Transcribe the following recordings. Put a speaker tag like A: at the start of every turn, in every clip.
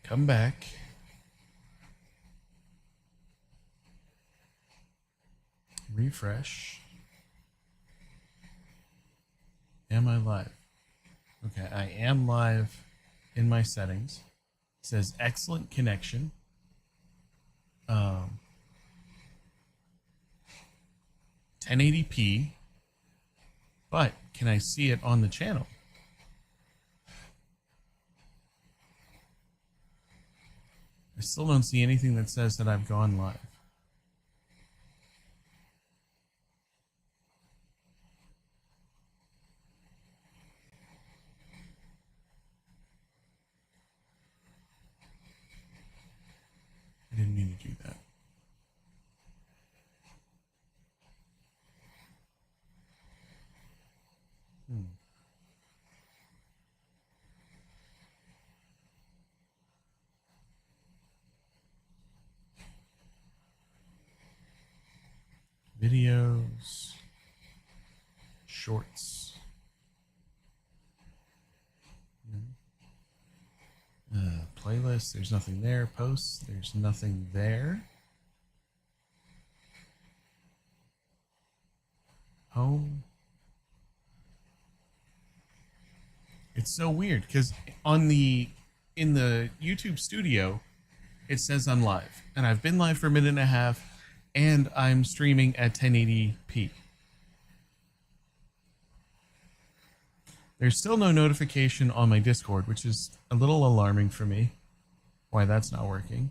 A: Come back. Refresh. Am I live? Okay, I am live in my settings. It says excellent connection. 1080p. But can I see it on the channel? I still don't see anything that says that I've gone live. I didn't mean to do that. Videos, shorts, playlist, there's nothing there. Posts, there's nothing there. Home. It's so weird because in the YouTube studio, it says I'm live, and I've been live for a minute and a half, and I'm streaming at 1080p. There's still no notification on my Discord, which is a little alarming for me. Why that's not working.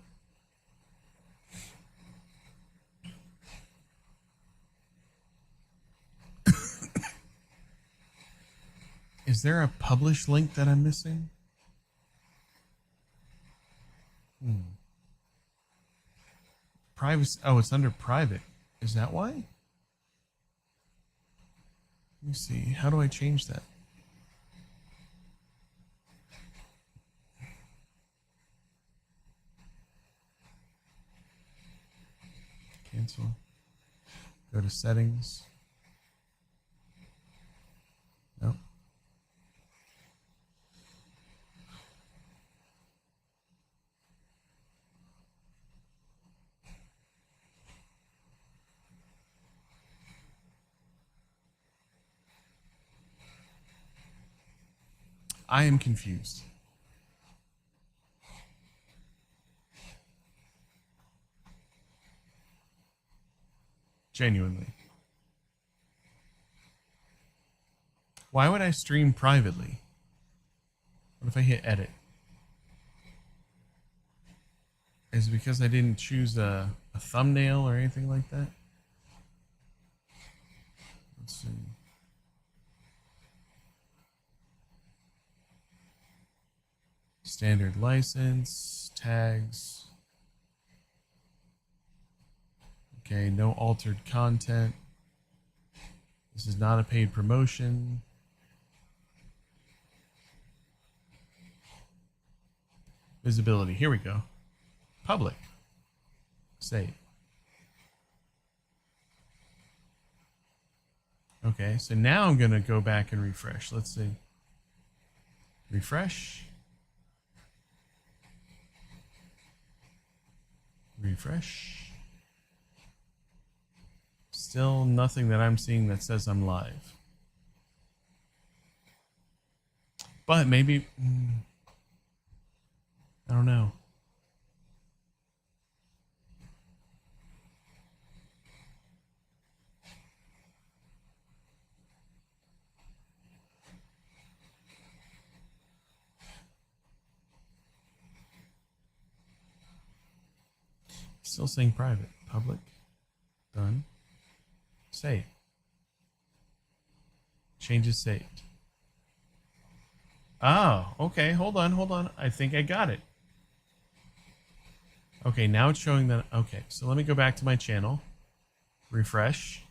A: Is there a publish link that I'm missing? Privacy. Oh, it's under private. Is that why? Let me see. How do I change that? Cancel. Go to settings. Nope. I am confused. Genuinely. Why would I stream privately? What if I hit edit? Is it because I didn't choose a thumbnail or anything like that? Let's see. Standard license, tags. Okay, no altered content. This is not a paid promotion. Visibility, here we go. Public. Save. Okay, so now I'm gonna go back and refresh. Let's see. Refresh. Refresh. Still nothing that I'm seeing that says I'm live. But maybe... I don't know. Still saying private. Public. Done. Save. Changes saved. Oh, okay. Hold on. I think I got it. Okay, now it's showing that... Okay, so let me go back to my channel. Refresh.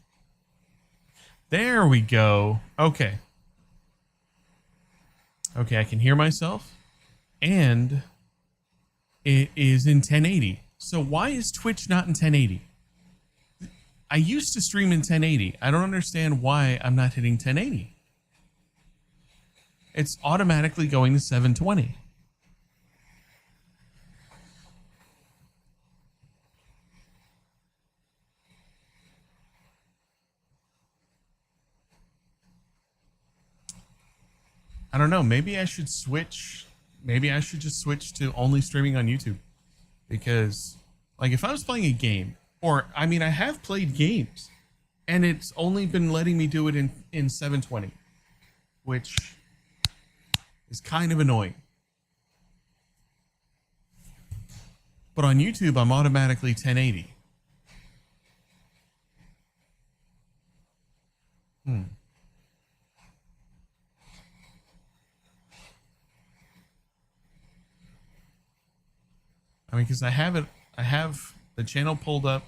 A: There we go. Okay. Okay, I can hear myself. And it is in 1080. So why is Twitch not in 1080? I used to stream in 1080. I don't understand why I'm not hitting 1080. It's automatically going to 720. I don't know. Maybe I should switch. Maybe I should just switch to only streaming on YouTube. Because, like, if I was playing a game, or, I mean, I have played games, and it's only been letting me do it in 720, which is kind of annoying. But on YouTube, I'm automatically 1080. I mean, because I have the channel pulled up,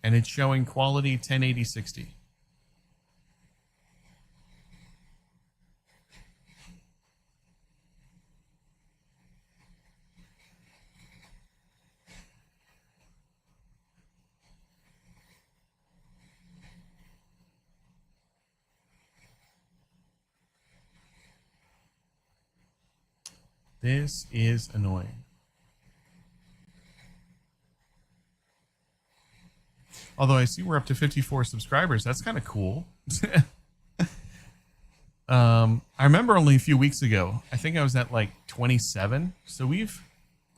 A: and it's showing quality 1080 60. This is annoying. Although I see we're up to 54 subscribers. That's kind of cool. I remember only a few weeks ago, I think I was at like 27. So we've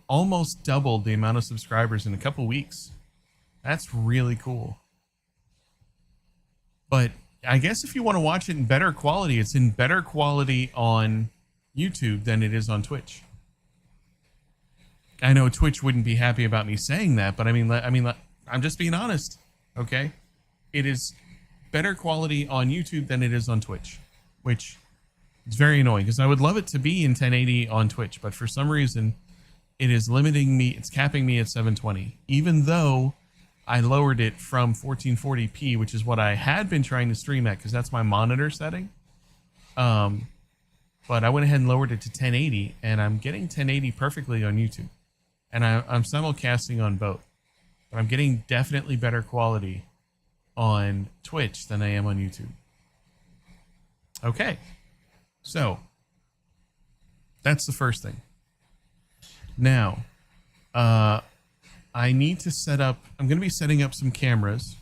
A: almost doubled the amount of subscribers in a couple weeks. That's really cool. But I guess if you want to watch it in better quality, it's in better quality on YouTube than it is on Twitch. I know Twitch wouldn't be happy about me saying that, but I mean, I'm just being honest. Okay, it is better quality on YouTube than it is on Twitch, which is very annoying because I would love it to be in 1080 on Twitch, but for some reason, it is limiting me. It's capping me at 720, even though I lowered it from 1440p, which is what I had been trying to stream at because that's my monitor setting. But I went ahead and lowered it to 1080, and I'm getting 1080 perfectly on YouTube, and I'm simulcasting on both. But I'm getting definitely better quality on Twitch than I am on YouTube. Okay, so that's the first thing. Now, I need to set up, I'm going to be setting up some cameras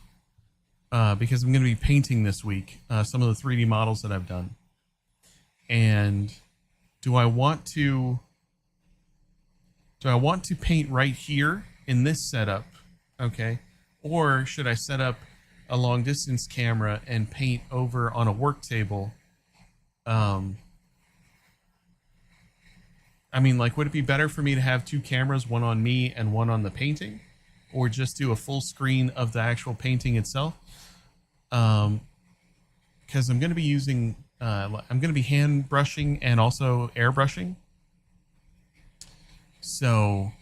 A: because I'm going to be painting this week some of the 3D models that I've done. And do I want to paint right here in this setup? Okay. Or should I set up a long distance camera and paint over on a work table? I mean, like, would it be better for me to have two cameras, one on me and one on the painting, or just do a full screen of the actual painting itself? Because I'm going to be using, I'm going to be hand brushing and also airbrushing. So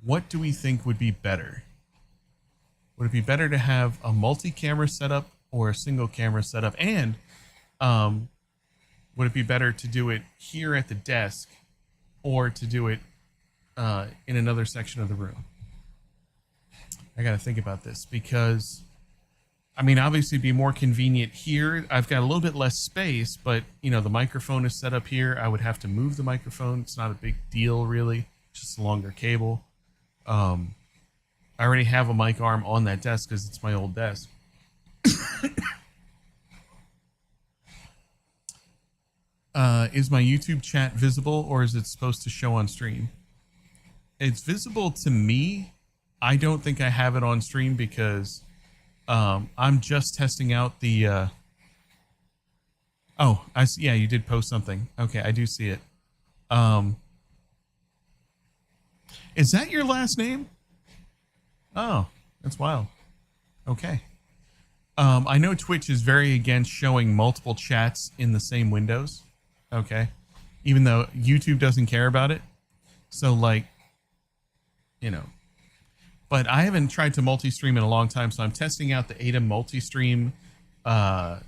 A: what do we think would be better? Would it be better to have a multi-camera setup or a single camera setup? And would it be better to do it here at the desk or to do it in another section of the room? I got to think about this because, I mean, obviously it'd be more convenient here. I've got a little bit less space, but, you know, the microphone is set up here. I would have to move the microphone. It's not a big deal, really. Just a longer cable. I already have a mic arm on that desk because it's my old desk. Is my YouTube chat visible, or is it supposed to show on stream? It's visible to me. I don't think I have it on stream because I'm just testing out the... Oh, yeah, you did post something. Okay, I do see it. Is that your last name? Oh, that's wild. Okay. I know Twitch is very against showing multiple chats in the same windows. Okay. Even though YouTube doesn't care about it. So, like, you know. But I haven't tried to multi-stream in a long time, so I'm testing out the ATEM multi-stream plugin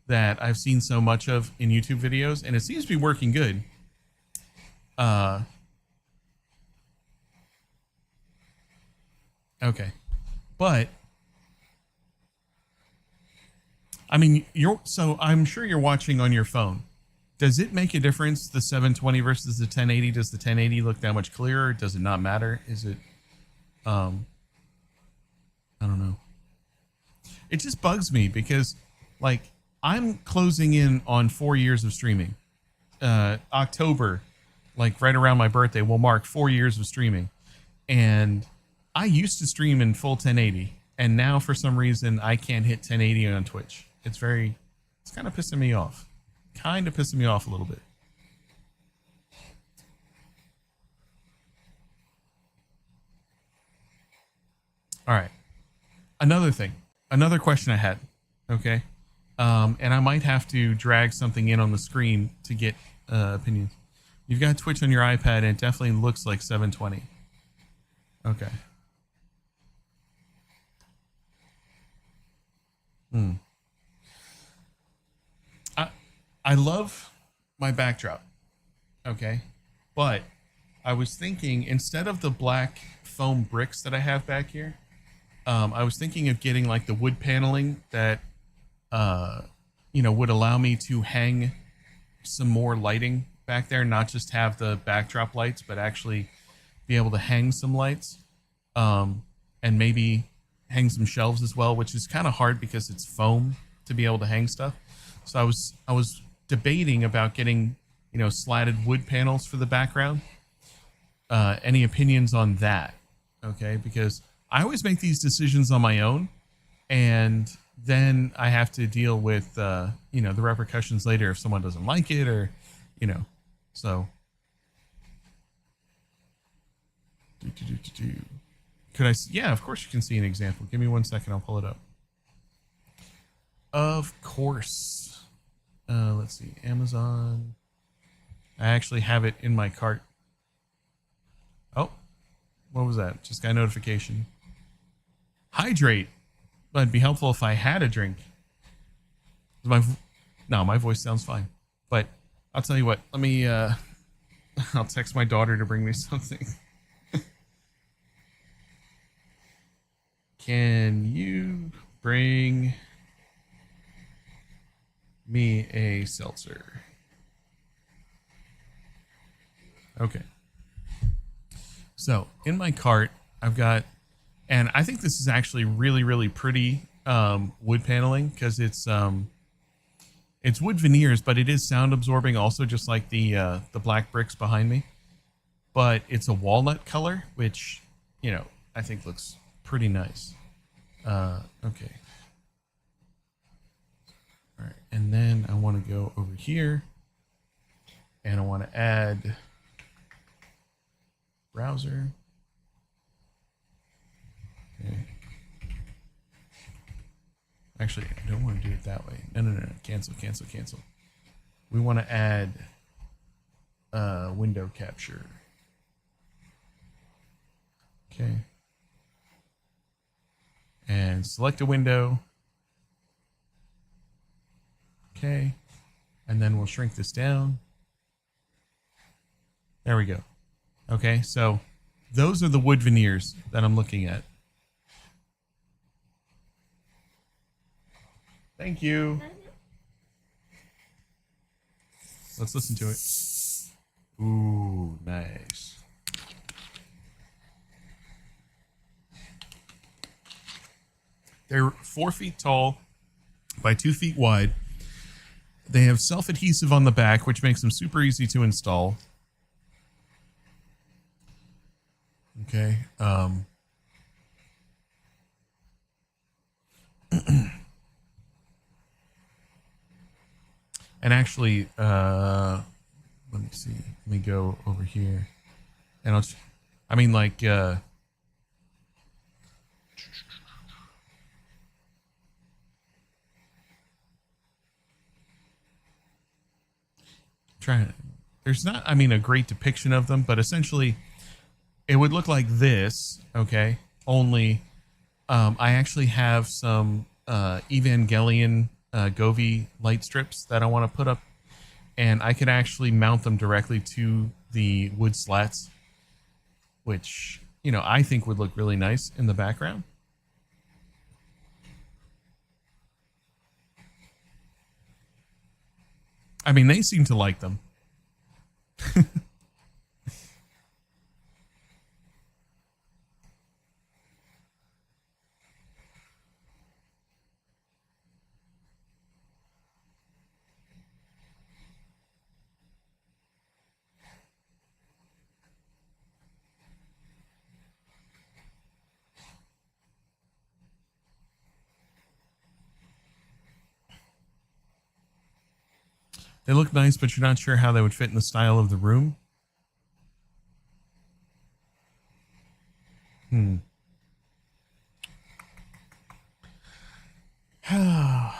A: that I've seen so much of in YouTube videos, and it seems to be working good. Okay, but I mean, so I'm sure you're watching on your phone. Does it make a difference, the 720 versus the 1080? Does the 1080 look that much clearer? Does it not matter? Is it, I don't know. It just bugs me because, like, I'm closing in on 4 years of streaming. October, like right around my birthday, will mark 4 years of streaming. And I used to stream in full 1080, and now for some reason I can't hit 1080 on Twitch. It's kind of pissing me off. Kind of pissing me off a little bit. All right. Another question I had. Okay. And I might have to drag something in on the screen to get opinions. You've got Twitch on your iPad, and it definitely looks like 720. Okay. Hmm. I love my backdrop. Okay. But I was thinking, instead of the black foam bricks that I have back here, I was thinking of getting like the wood paneling that uh, would allow me to hang some more lighting back there, not just have the backdrop lights, but actually be able to hang some lights, and maybe hang some shelves as well, which is kind of hard because it's foam to be able to hang stuff. So I was debating about getting slatted wood panels for the background. Any opinions on that? Okay, because I always make these decisions on my own, and then I have to deal with the repercussions later if someone doesn't like it, or you know. So could I? Yeah, of course you can see an example. Give me 1 second. I'll pull it up. Of course. Let's see. Amazon. I actually have it in my cart. Oh, what was that? Just got a notification. Hydrate. But it'd be helpful if I had a drink. No, my voice sounds fine. But I'll tell you what. Let me. I'll text my daughter to bring me something. Can you bring me a seltzer? Okay. So in my cart, I've got, and I think this is actually really, really pretty wood paneling, because it's wood veneers, but it is sound absorbing also, just like the black bricks behind me. But it's a walnut color, which I think looks pretty nice. Okay. All right, and then I want to go over here, and I want to add browser. Okay. Actually, I don't want to do it that way. No. Cancel, cancel, cancel. We want to add window capture. Okay. And select a window. Okay. And then we'll shrink this down. There we go. Okay, so those are the wood veneers that I'm looking at. Thank you. Let's listen to it. Ooh, nice. They're 4 feet tall by 2 feet wide. They have self-adhesive on the back, which makes them super easy to install. Okay. And actually, let me see. Let me go over here, and I mean, like, trying. There's not, I mean, a great depiction of them, but essentially, it would look like this. Okay, only, I actually have some Evangelion Govi light strips that I want to put up, and I could actually mount them directly to the wood slats, which I think would look really nice in the background. I mean, they seem to like them. They look nice, but you're not sure how they would fit in the style of the room.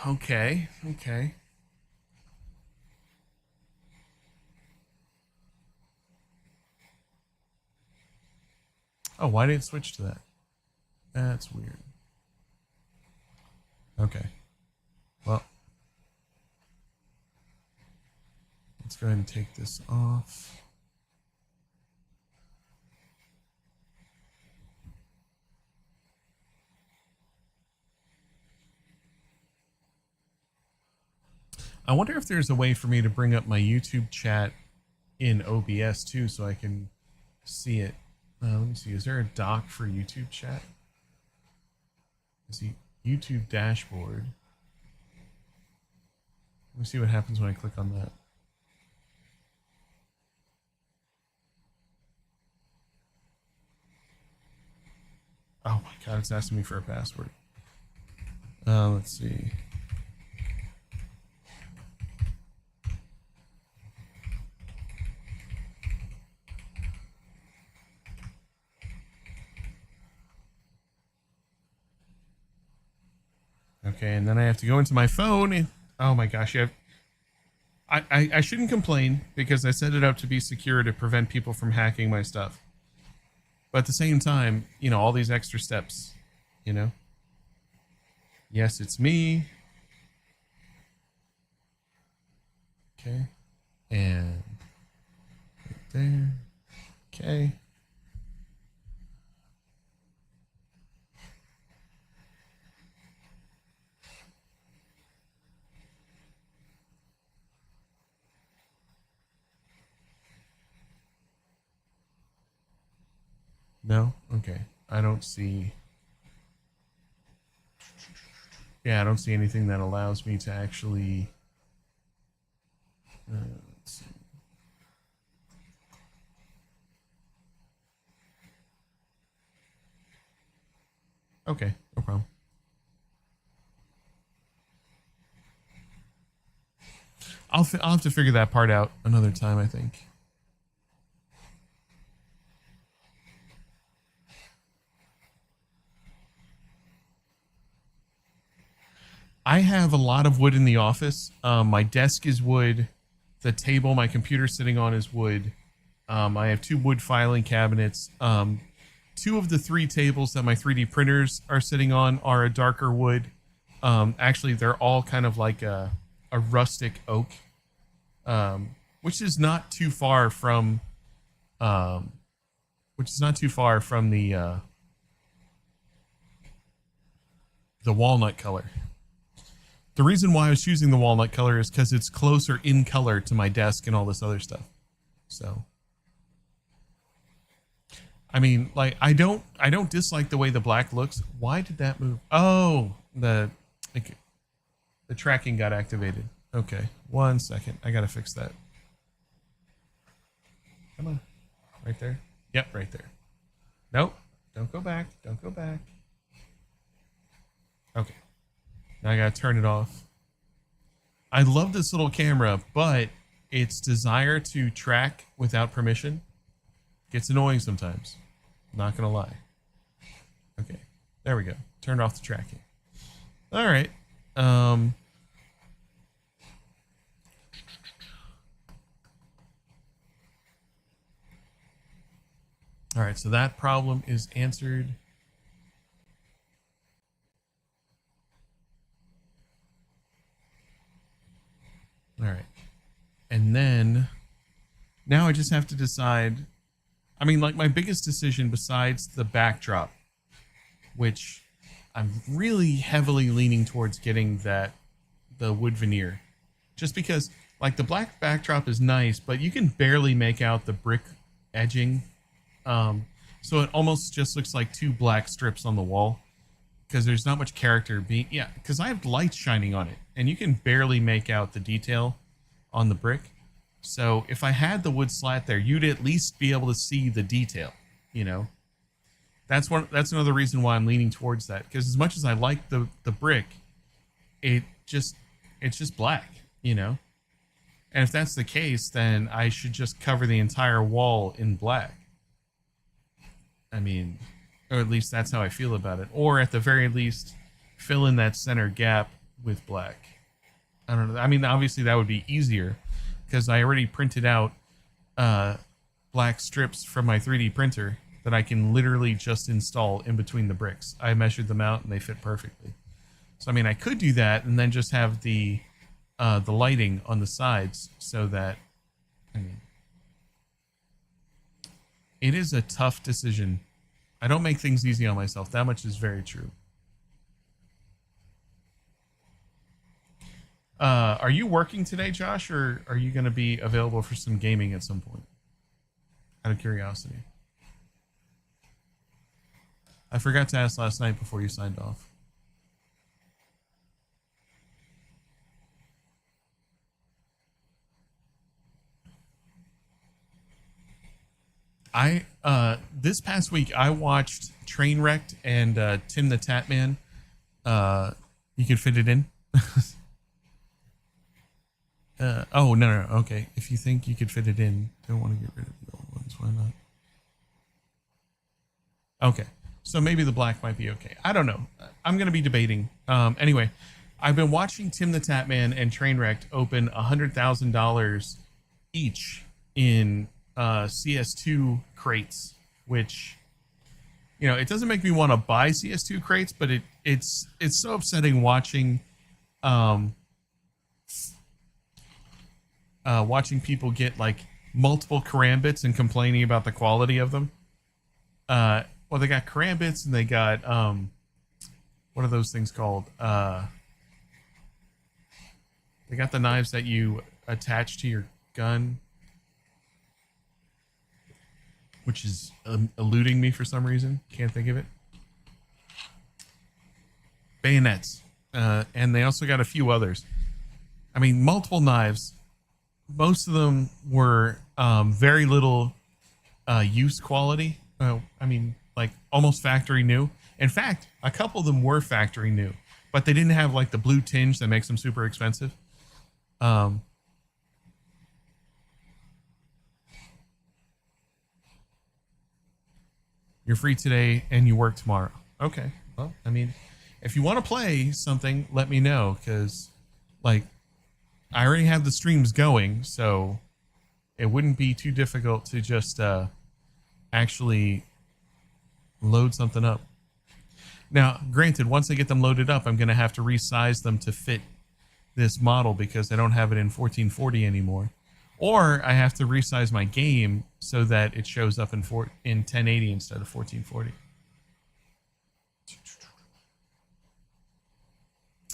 A: Okay. Okay. Oh, why did it switch to that? That's weird. Okay. Well, let's go ahead and take this off. I wonder if there's a way for me to bring up my YouTube chat in OBS too, so I can see it. Let me see. Is there a dock for YouTube chat? Let's see. YouTube dashboard. Let me see what happens when I click on that. Oh my god, it's asking me for a password. Let's see. Okay, and then I have to go into my phone. And, oh my gosh, I shouldn't complain because I set it up to be secure to prevent people from hacking my stuff. But at the same time, you know, all these extra steps, you know? Yes, it's me. Okay. And right there. Okay. No? Okay. I don't see... Yeah, I don't see anything that allows me to actually... let's see. Okay, no problem. I'll have to figure that part out another time, I think. I have a lot of wood in the office. My desk is wood. The table my computer's sitting on is wood. I have 2 wood filing cabinets. 2 of the 3 tables that my 3D printers are sitting on are a darker wood. Actually, they're all kind of like a rustic oak, which is not too far from, the walnut color. The reason why I was choosing the walnut color is because it's closer in color to my desk and all this other stuff. So, I mean, like, I don't dislike the way the black looks. Why did that move? Oh, the tracking got activated. Okay, 1 second. I gotta fix that. Come on, right there. Yep, right there. Nope, don't go back. Don't go back. Okay. Now I gotta turn it off. I love this little camera, but its desire to track without permission gets annoying sometimes. Not gonna lie. Okay, there we go. Turned off the tracking. All right. All right, so that problem is answered. All right. And then now I just have to decide. I mean, like, my biggest decision besides the backdrop, which I'm really heavily leaning towards getting the wood veneer, just because, like, the black backdrop is nice, but you can barely make out the brick edging. So it almost just looks like 2 black strips on the wall because there's not much character being, yeah, because I have light shining on it and you can barely make out the detail on the brick. So if I had the wood slat there, you'd at least be able to see the detail, you know. That's another reason why I'm leaning towards that, because as much as I like the brick, it's just black, you know. And if that's the case, then I should just cover the entire wall in black. I mean, or at least that's how I feel about it. Or at the very least, fill in that center gap with black. I don't know. I mean, obviously that would be easier because I already printed out black strips from my 3D printer that I can literally just install in between the bricks. I measured them out and they fit perfectly. So I mean, I could do that and then just have the lighting on the sides so that, I mean, it is a tough decision. I don't make things easy on myself. That much is very true. Are you working today, Josh, or are you going to be available for some gaming at some point? Out of curiosity. I forgot to ask last night before you signed off. This past week I watched Trainwrecked and Tim the Tatman. You can fit it in. Oh no, okay. If you think you could fit it in, don't want to get rid of the old ones. Why not? Okay, so maybe the black might be okay. I don't know. I'm gonna be debating. Anyway, I've been watching Tim the Tatman and Trainwrecked open $100,000 each in CS2 crates, which, you know, it doesn't make me want to buy CS2 crates, but it's so upsetting watching watching people get like multiple karambits and complaining about the quality of them. Well, they got karambits and they got what are those things called? They got the knives that you attach to your gun, which is eluding me for some reason. Can't think of it. Bayonets. And they also got a few others. I mean, multiple knives. Most of them were very little use quality. I mean, like almost factory new. In fact, a couple of them were factory new, but they didn't have like the blue tinge that makes them super expensive. You're free today and you work tomorrow. Okay. Well, I mean, if you want to play something, let me know, because like I already have the streams going, so it wouldn't be too difficult to just actually load something up. Now, granted, once I get them loaded up, I'm going to have to resize them to fit this model because I don't have it in 1440 anymore. Or I have to resize my game so that it shows up in 1080 instead of 1440.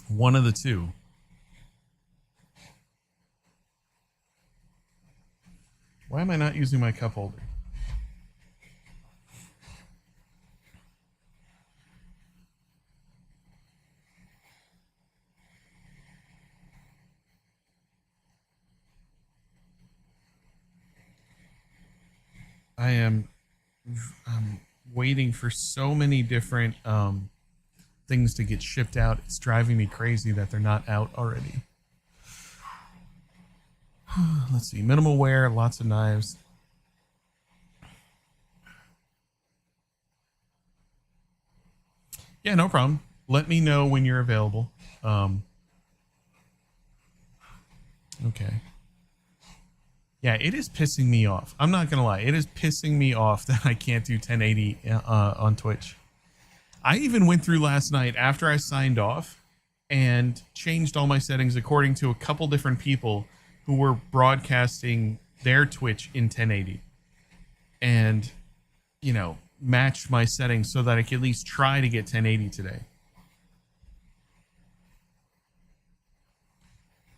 A: One of the two. Why am I not using my cup holder? I'm waiting for so many different things to get shipped out. It's driving me crazy that they're not out already. Let's see. Minimal wear, lots of knives. Yeah, no problem. Let me know when you're available. Okay. Yeah, it is pissing me off. I'm not gonna lie. It is pissing me off that I can't do 1080 on Twitch. I even went through last night after I signed off and changed all my settings according to a couple different people who were broadcasting their Twitch in 1080. And, you know, matched my settings so that I could at least try to get 1080 today.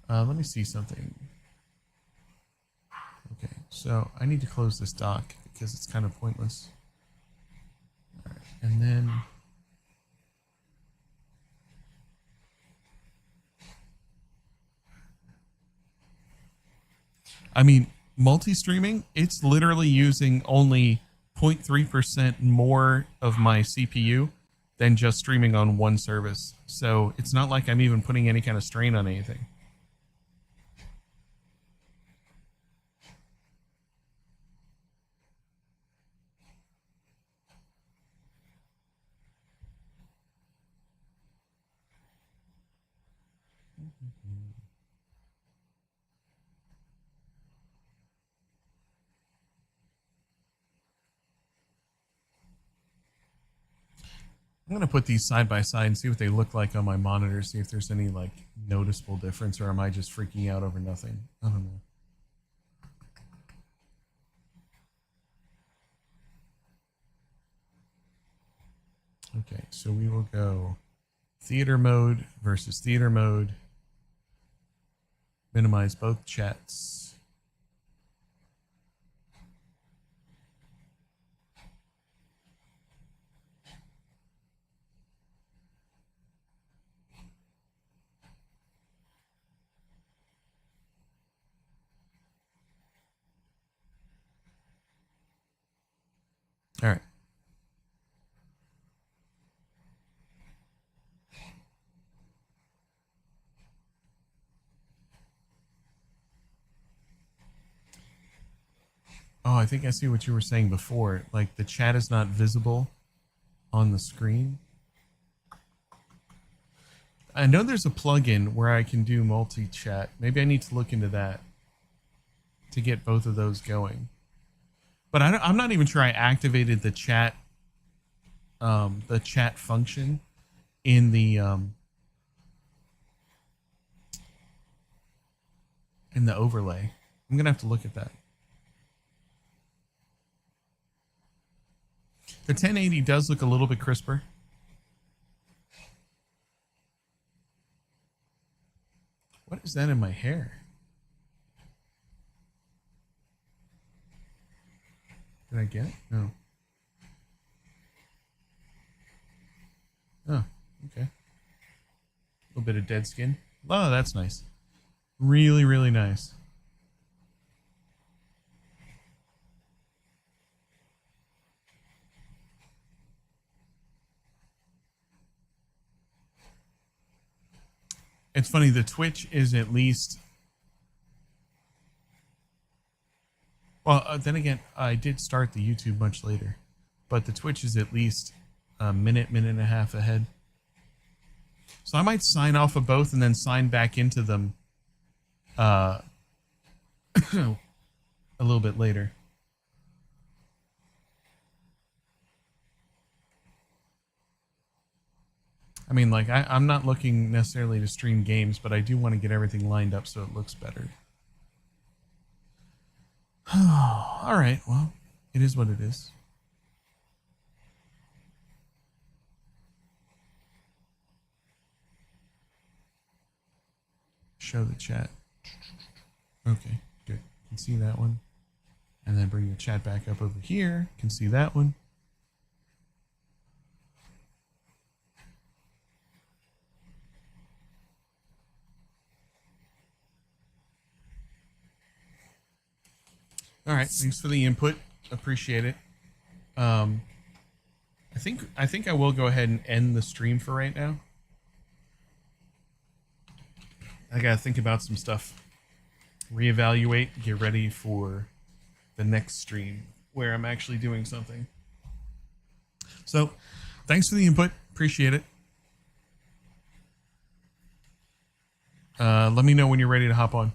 A: Let me see something. Okay, so I need to close this dock because it's kind of pointless. All right, and then I mean, multi-streaming, it's literally using only 0.3% more of my CPU than just streaming on one service. So it's not like I'm even putting any kind of strain on anything. I'm gonna put these side by side and see what they look like on my monitor. See if there's any like noticeable difference, or am I just freaking out over nothing? I don't know. Okay, so we will go theater mode versus theater mode. Minimize both chats. All right. Oh, I think I see what you were saying before. Like the chat is not visible on the screen. I know there's a plugin where I can do multi-chat. Maybe I need to look into that to get both of those going. But I'm not even sure I activated the chat function in the overlay. I'm gonna have to look at that. The 1080 does look a little bit crisper. What is that in my hair? Did I get it? No. Oh, okay. A little bit of dead skin. Oh, that's nice. Really, really nice. It's funny, the Twitch is at least... Well, then again, I did start the YouTube much later. But the Twitch is at least a minute and a half ahead. So I might sign off of both and then sign back into them a little bit later. I mean, like, I'm not looking necessarily to stream games, but I do want to get everything lined up so it looks better. All right, well, it is what it is. Show the chat. Okay, good. Can see that one. And then bring the chat back up over here. Can see that one. All right, thanks for the input. Appreciate it. I think I will go ahead and end the stream for right now. I gotta think about some stuff. Reevaluate, get ready for the next stream where I'm actually doing something. So, thanks for the input. Appreciate it. Let me know when you're ready to hop on.